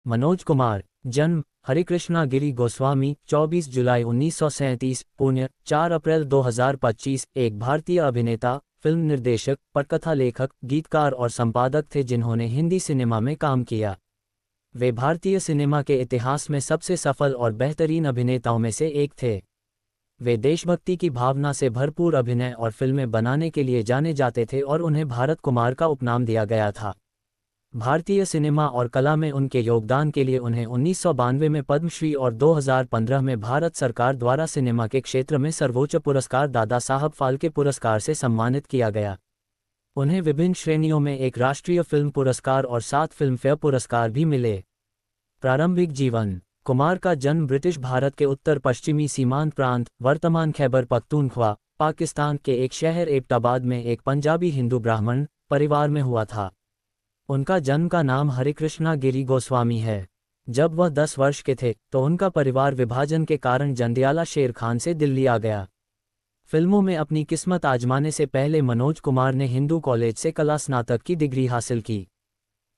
मनोज कुमार। जन्म हरिकृष्णा गिरी गोस्वामी 24 जुलाई 1937, पुण्य 4 अप्रैल 2025, एक भारतीय अभिनेता, फिल्म निर्देशक, पटकथा लेखक, गीतकार और संपादक थे जिन्होंने हिंदी सिनेमा में काम किया। वे भारतीय सिनेमा के इतिहास में सबसे सफल और बेहतरीन अभिनेताओं में से एक थे। वे देशभक्ति की भावना से भरपूर अभिनय और फिल्में बनाने के लिए जाने जाते थे और उन्हें भारत कुमार का उपनाम दिया गया था। भारतीय सिनेमा और कला में उनके योगदान के लिए उन्हें 1992 में पद्मश्री और 2015 में भारत सरकार द्वारा सिनेमा के क्षेत्र में सर्वोच्च पुरस्कार दादा साहब फाल्के पुरस्कार से सम्मानित किया गया। उन्हें विभिन्न श्रेणियों में एक राष्ट्रीय फिल्म पुरस्कार और 7 फिल्मफेयर पुरस्कार भी मिले। प्रारंभिक जीवन। कुमार का जन्म ब्रिटिश भारत के उत्तर पश्चिमी सीमांत प्रांत, वर्तमान खैबर पख्तूनख्वा, पाकिस्तान के एक शहर एबटाबाद में एक पंजाबी हिंदू ब्राह्मण परिवार में हुआ था। उनका जन्म का नाम हरिकृष्णा गिरी गोस्वामी है। जब वह 10 वर्ष के थे तो उनका परिवार विभाजन के कारण जंडियाला शेर खान से दिल्ली आ गया। फिल्मों में अपनी किस्मत आजमाने से पहले मनोज कुमार ने हिंदू कॉलेज से कला स्नातक की डिग्री हासिल की।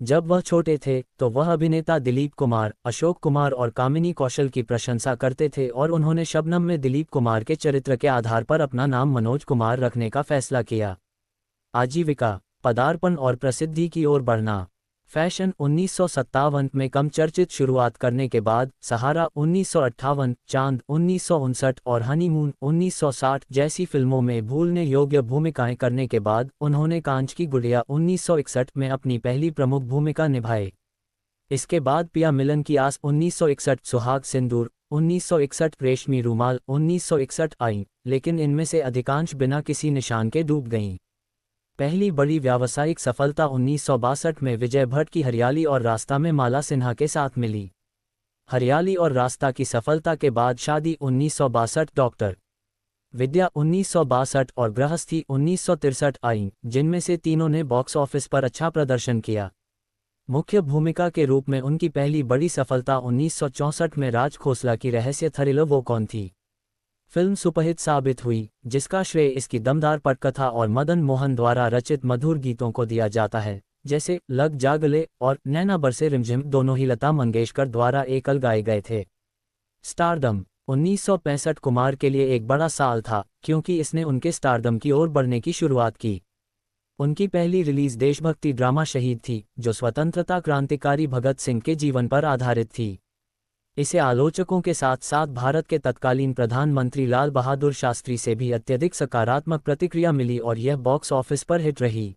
जब वह छोटे थे तो वह अभिनेता दिलीप कुमार, अशोक कुमार और कामिनी कौशल की प्रशंसा करते थे और उन्होंने शबनम में दिलीप कुमार के चरित्र के आधार पर अपना नाम मनोज कुमार रखने का फैसला किया। आजीविका। पदार्पण और प्रसिद्धि की ओर बढ़ना। फैशन 1957 में कम चर्चित शुरुआत करने के बाद सहारा 1958, चांद 1959 और हनीमून 1960 जैसी फिल्मों में भूलने योग्य भूमिकाएं करने के बाद उन्होंने कांच की गुड़िया 1961 में अपनी पहली प्रमुख भूमिका निभाई। इसके बाद पिया मिलन की आस 1961, सुहाग सिंदूर 1961, रेशमी रूमाल 1961 आई, लेकिन इनमें से अधिकांश बिना किसी निशान के डूब गईं। पहली बड़ी व्यावसायिक सफलता 1962 में विजय भट्ट की हरियाली और रास्ता में माला सिन्हा के साथ मिली। हरियाली और रास्ता की सफलता के बाद शादी 1962, डॉक्टर विद्या 1962 और गृहस्थी 1963 आईं, जिनमें से तीनों ने बॉक्स ऑफिस पर अच्छा प्रदर्शन किया। मुख्य भूमिका के रूप में उनकी पहली बड़ी सफलता 1964 में राज खोसला की रहस्य थ्रिलर वो कौन थी फिल्म सुपरहिट साबित हुई, जिसका श्रेय इसकी दमदार पटकथा और मदन मोहन द्वारा रचित मधुर गीतों को दिया जाता है, जैसे लग जा गले और नैना बरसे रिमझिम, दोनों ही लता मंगेशकर द्वारा एकल गाए गए थे। स्टारडम। 1965 कुमार के लिए एक बड़ा साल था क्योंकि इसने उनके स्टारडम की ओर बढ़ने की शुरुआत की। उनकी पहली रिलीज देशभक्ति ड्रामा शहीद थी, जो स्वतंत्रता क्रांतिकारी भगत सिंह के जीवन पर आधारित थी। इसे आलोचकों के साथ साथ भारत के तत्कालीन प्रधानमंत्री लाल बहादुर शास्त्री से भी अत्यधिक सकारात्मक प्रतिक्रिया मिली और यह बॉक्स ऑफिस पर हिट रही।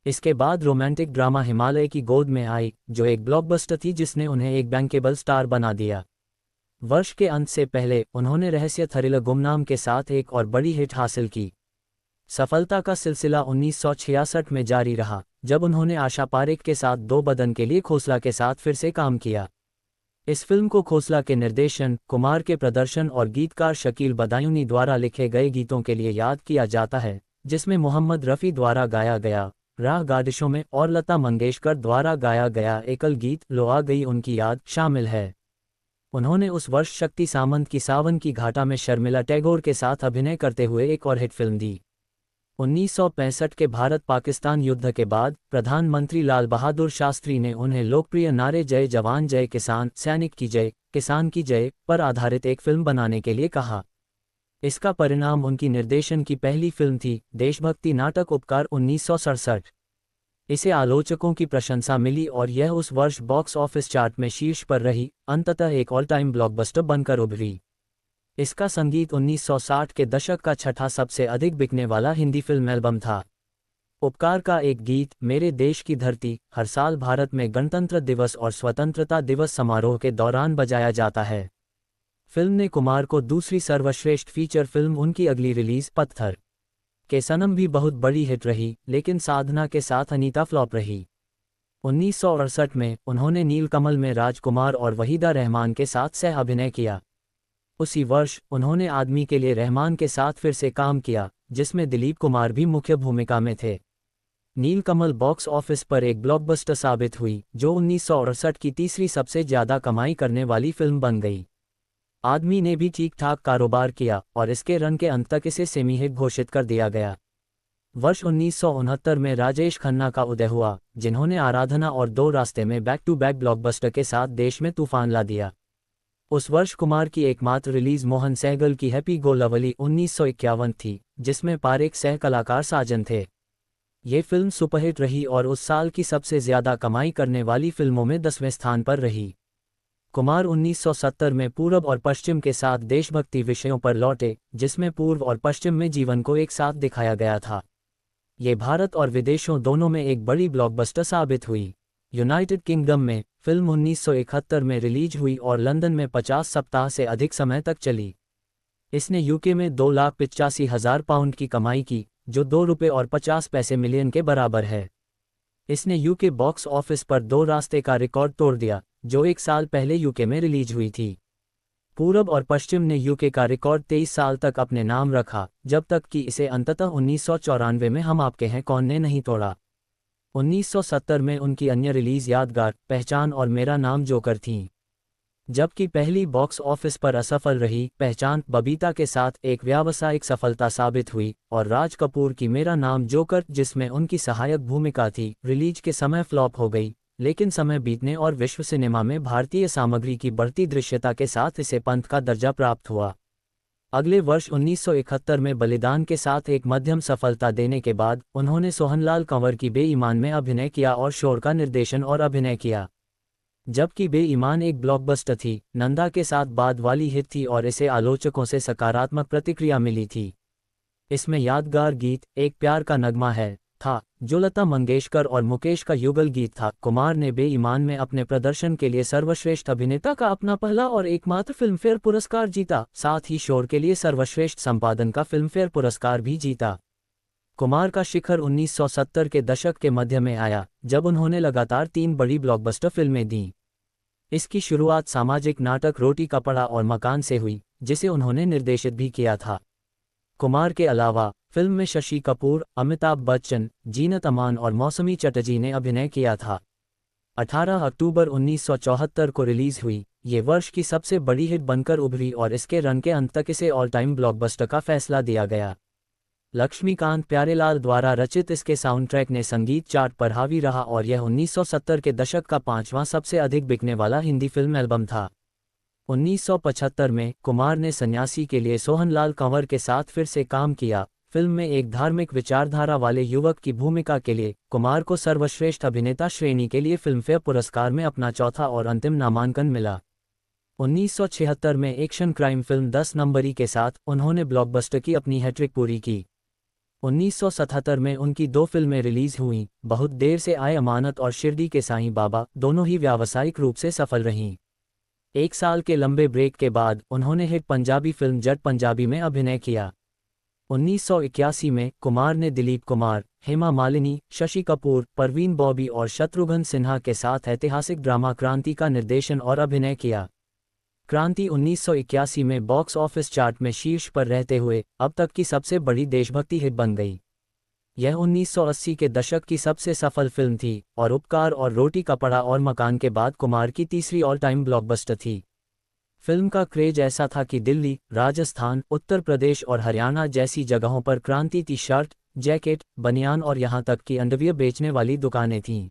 इसके बाद रोमांटिक ड्रामा हिमालय की गोद में आई, जो एक ब्लॉकबस्टर थी जिसने उन्हें एक बैंकेबल स्टार बना दिया। वर्ष के अंत से पहले उन्होंने रहस्य थ्रिलर गुमनाम के साथ एक और बड़ी हिट हासिल की। सफलता का सिलसिला 1966 में जारी रहा, जब उन्होंने आशा पारेख के साथ दो बदन के लिए खोसला के साथ फिर से काम किया। इस फिल्म को खोसला के निर्देशन, कुमार के प्रदर्शन और गीतकार शकील बदायूनी द्वारा लिखे गए गीतों के लिए याद किया जाता है, जिसमें मोहम्मद रफ़ी द्वारा गाया गया राह गाडिशों में और लता मंगेशकर द्वारा गाया गया एकल गीत लो आ गई उनकी याद शामिल है। उन्होंने उस वर्ष शक्ति सामंत की सावन की घाटा में शर्मिला टैगोर के साथ अभिनय करते हुए एक और हिट फिल्म दी। 1965 के भारत-पाकिस्तान युद्ध के बाद प्रधानमंत्री लाल बहादुर शास्त्री ने उन्हें लोकप्रिय नारे जय जवान जय किसान, सैनिक की जय, किसान की जय पर आधारित एक फिल्म बनाने के लिए कहा। इसका परिणाम उनकी निर्देशन की पहली फिल्म थी, देशभक्ति नाटक उपकार 1967। इसे आलोचकों की प्रशंसा मिली और यह उस वर्ष बॉक्स ऑफिस चार्ट में शीर्ष पर रही, अंततः एक ऑल टाइम ब्लॉकबस्टर बनकर उभरी। इसका संगीत 1960 के दशक का छठा सबसे अधिक बिकने वाला हिंदी फिल्म एल्बम था। उपकार का एक गीत मेरे देश की धरती हर साल भारत में गणतंत्र दिवस और स्वतंत्रता दिवस समारोह के दौरान बजाया जाता है। फिल्म ने कुमार को दूसरी सर्वश्रेष्ठ फीचर फिल्म उनकी अगली रिलीज पत्थर के सनम भी बहुत बड़ी हिट रही, लेकिन साधना के साथ अनीता फ्लॉप रही। 1968 में उन्होंने नीलकमल में राजकुमार और वहीदा रहमान के साथ सह अभिनय किया। उसी वर्ष उन्होंने आदमी के लिए रहमान के साथ फिर से काम किया, जिसमें दिलीप कुमार भी मुख्य भूमिका में थे। नीलकमल बॉक्स ऑफिस पर एक ब्लॉकबस्टर साबित हुई, जो 1968 की तीसरी सबसे ज्यादा कमाई करने वाली फिल्म बन गई। आदमी ने भी ठीक ठाक कारोबार किया और इसके रन के अंत तक इसे सेमी हिट घोषित कर दिया गया। वर्ष 1969 में राजेश खन्ना का उदय हुआ, जिन्होंने आराधना और दो रास्ते में बैक टू बैक ब्लॉकबस्टर के साथ देश में तूफान ला दिया। उस वर्ष कुमार की एकमात्र रिलीज मोहन सहगल की हैप्पी गो लवली 1951 थी, जिसमें पारेख सह कलाकार साजन थे। ये फिल्म सुपरहिट रही और उस साल की सबसे ज्यादा कमाई करने वाली फिल्मों में 10वें स्थान पर रही। कुमार 1970 में पूरब और पश्चिम के साथ देशभक्ति विषयों पर लौटे, जिसमें पूर्व और पश्चिम में जीवन को एक साथ दिखाया गया था। ये भारत और विदेशों दोनों में एक बड़ी ब्लॉकबस्टर साबित हुई। यूनाइटेड किंगडम में फिल्म 1971 में रिलीज हुई और लंदन में 50 सप्ताह से अधिक समय तक चली। इसने यूके में 2,85,000 पाउंड की कमाई की, जो ₹2.50 मिलियन के बराबर है। इसने यूके बॉक्स ऑफिस पर दो रास्ते का रिकॉर्ड तोड़ दिया, जो एक साल पहले यूके में रिलीज हुई थी। पूरब और पश्चिम ने यूके का रिकॉर्ड 23 साल तक अपने नाम रखा, जब तक कि इसे अंततः 1994 में हम आपके हैं कौन ने नहीं तोड़ा। 1970 में उनकी अन्य रिलीज यादगार, पहचान और मेरा नाम जोकर थीं। जबकि पहली बॉक्स ऑफिस पर असफल रही, पहचान बबीता के साथ एक व्यावसायिक सफलता साबित हुई, और राज कपूर की मेरा नाम जोकर, जिसमें उनकी सहायक भूमिका थी, रिलीज के समय फ्लॉप हो गई। लेकिन समय बीतने और विश्व सिनेमा में भारतीय सामग्री की बढ़ती दृश्यता के साथ इसे पंथ का दर्जा प्राप्त हुआ। अगले वर्ष 1971 में बलिदान के साथ एक मध्यम सफलता देने के बाद उन्होंने सोहनलाल कंवर की बेईमान में अभिनय किया और शोर का निर्देशन और अभिनय किया। जबकि बेईमान एक ब्लॉकबस्टर थी, नंदा के साथ बाद वाली हिट थी और इसे आलोचकों से सकारात्मक प्रतिक्रिया मिली थी। इसमें यादगार गीत एक प्यार का नगमा है था, जो लता मंगेशकर और मुकेश का युगल गीत था। कुमार ने बेईमान में अपने प्रदर्शन के लिए सर्वश्रेष्ठ अभिनेता का अपना पहला और एकमात्र फिल्मफेयर पुरस्कार जीता, साथ ही शोर के लिए सर्वश्रेष्ठ संपादन का फिल्मफेयर पुरस्कार भी जीता। कुमार का शिखर 1970 के दशक के मध्य में आया, जब उन्होंने लगातार 3 बड़ी ब्लॉकबस्टर फिल्में दीं। इसकी शुरुआत सामाजिक नाटक रोटी कपड़ा और मकान से हुई, जिसे उन्होंने निर्देशित भी किया था। कुमार के अलावा फिल्म में शशि कपूर, अमिताभ बच्चन, जीनत अमान और मौसमी चटर्जी ने अभिनय किया था। 18 अक्टूबर 1974 को रिलीज हुई, ये वर्ष की सबसे बड़ी हिट बनकर उभरी और इसके रन के अंत तक इसे ऑल टाइम ब्लॉकबस्टर का फैसला दिया गया। लक्ष्मीकांत प्यारेलाल द्वारा रचित इसके साउंड ट्रैक ने संगीत चार्ट पर हावी रहा और यह 1970 के दशक का 5वां सबसे अधिक बिकने वाला हिंदी फिल्म एल्बम था। 1975 में कुमार ने सन्यासी के लिए सोहनलाल कंवर के साथ फिर से काम किया। फिल्म में एक धार्मिक विचारधारा वाले युवक की भूमिका के लिए कुमार को सर्वश्रेष्ठ अभिनेता श्रेणी के लिए फिल्मफेयर पुरस्कार में अपना चौथा और अंतिम नामांकन मिला। 1976 में एक्शन क्राइम फिल्म 10 नंबरी के साथ उन्होंने ब्लॉकबस्टर की अपनी हैट्रिक पूरी की। 1977 में उनकी 2 फिल्में रिलीज हुईं, बहुत देर से आए अमानत और शिरडी के साईं बाबा, दोनों ही व्यावसायिक रूप से सफल रहीं। एक साल के लंबे ब्रेक के बाद उन्होंने हिट पंजाबी फिल्म जट पंजाबी में अभिनय किया। 1981 में कुमार ने दिलीप कुमार, हेमा मालिनी, शशि कपूर, परवीन बॉबी और शत्रुघ्न सिन्हा के साथ ऐतिहासिक ड्रामा क्रांति का निर्देशन और अभिनय किया। क्रांति 1981 में बॉक्स ऑफिस चार्ट में शीर्ष पर रहते हुए अब तक की सबसे बड़ी देशभक्ति हिट बन गई। यह 1980 के दशक की सबसे सफल फिल्म थी और उपकार और रोटी कपड़ा और मकान के बाद कुमार की तीसरी ऑल टाइम ब्लॉकबस्टर थी। फिल्म का क्रेज ऐसा था कि दिल्ली, राजस्थान, उत्तर प्रदेश और हरियाणा जैसी जगहों पर क्रांति टी शर्ट, जैकेट, बनियान और यहां तक कि अंडरवियर बेचने वाली दुकानें थीं।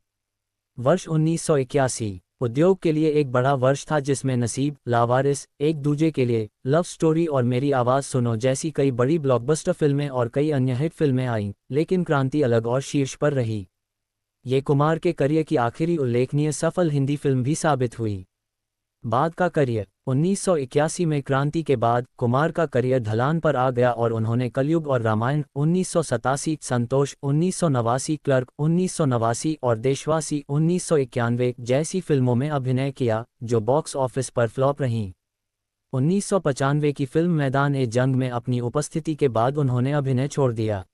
वर्ष 1981 उद्योग के लिए एक बड़ा वर्ष था, जिसमें नसीब, लावारिस, एक दूजे के लिए, लव स्टोरी और मेरी आवाज़ सुनो जैसी कई बड़ी ब्लॉकबस्टर फिल्में और कई अन्य हिट फिल्में आईं, लेकिन क्रांति अलग और शीर्ष पर रही। ये कुमार के करियर की आखिरी उल्लेखनीय सफल हिंदी फिल्म भी साबित हुई। बाद का करियर 1981 में क्रांति के बाद कुमार का करियर ढलान पर आ गया और उन्होंने कलयुग और रामायण 1987, संतोष 1989, क्लर्क 1989 और देशवासी 1991 जैसी फिल्मों में अभिनय किया, जो बॉक्स ऑफिस पर फ्लॉप रहीं। 1995 की फिल्म मैदान ए जंग में अपनी उपस्थिति के बाद उन्होंने अभिनय छोड़ दिया।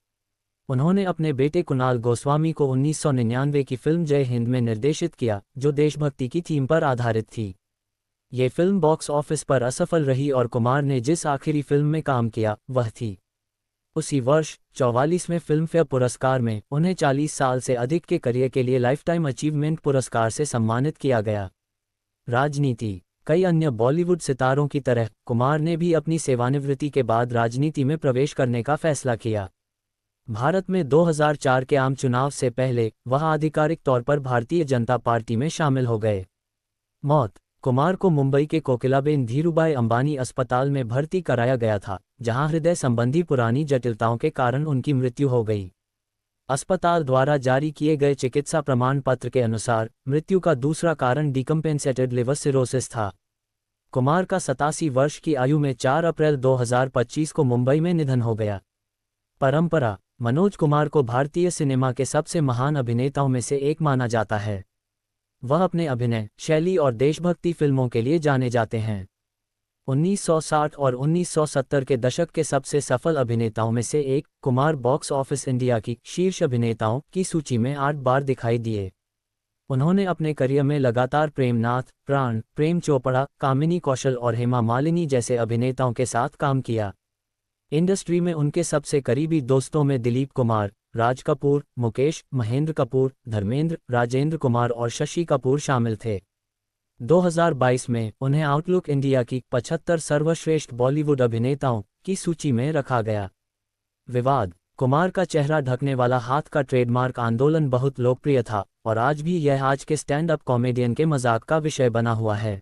उन्होंने अपने बेटे कुणाल गोस्वामी को 1999 की फिल्म जय हिंद में निर्देशित किया, जो देशभक्ति की थीम पर आधारित थी। ये फिल्म बॉक्स ऑफिस पर असफल रही और कुमार ने जिस आखिरी फिल्म में काम किया वह थी। उसी वर्ष 44वें फिल्मफेयर पुरस्कार में उन्हें 40 साल से अधिक के करियर के लिए लाइफटाइम अचीवमेंट पुरस्कार से सम्मानित किया गया। राजनीति कई अन्य बॉलीवुड सितारों की तरह कुमार ने भी अपनी सेवानिवृत्ति के बाद राजनीति में प्रवेश करने का फैसला किया। भारत में 2004 के आम चुनाव से पहले वह आधिकारिक तौर पर भारतीय जनता पार्टी में शामिल हो गए। मौत: कुमार को मुंबई के कोकिलाबेन धीरूभाई अंबानी अस्पताल में भर्ती कराया गया था, जहां हृदय संबंधी पुरानी जटिलताओं के कारण उनकी मृत्यु हो गई। अस्पताल द्वारा जारी किए गए चिकित्सा प्रमाण पत्र के अनुसार मृत्यु का दूसरा कारण डिकम्पेंसेटेड लिवर सिरोसिस था। कुमार का 87 वर्ष की आयु में 4 अप्रैल 2025 को मुंबई में निधन हो गया। परंपरा: मनोज कुमार को भारतीय सिनेमा के सबसे महान अभिनेताओं में से एक माना जाता है। वह अपने अभिनय शैली और देशभक्ति फिल्मों के लिए जाने जाते हैं। 1960 और 1970 के दशक के सबसे सफल अभिनेताओं में से एक, कुमार बॉक्स ऑफिस इंडिया की शीर्ष अभिनेताओं की सूची में 8 बार दिखाई दिए। उन्होंने अपने करियर में लगातार प्रेम नाथ, प्राण, प्रेम चोपड़ा, कामिनी कौशल और हेमा मालिनी जैसे अभिनेताओं के साथ काम किया। इंडस्ट्री में उनके सबसे करीबी दोस्तों में दिलीप कुमार, राज कपूर, मुकेश, महेंद्र कपूर, धर्मेंद्र, राजेंद्र कुमार और शशि कपूर शामिल थे। 2022 में उन्हें आउटलुक इंडिया की 75 सर्वश्रेष्ठ बॉलीवुड अभिनेताओं की सूची में रखा गया। विवाद: कुमार का चेहरा ढकने वाला हाथ का ट्रेडमार्क आंदोलन बहुत लोकप्रिय था और आज भी यह आज के स्टैंड अप कॉमेडियन के मजाक का विषय बना हुआ है।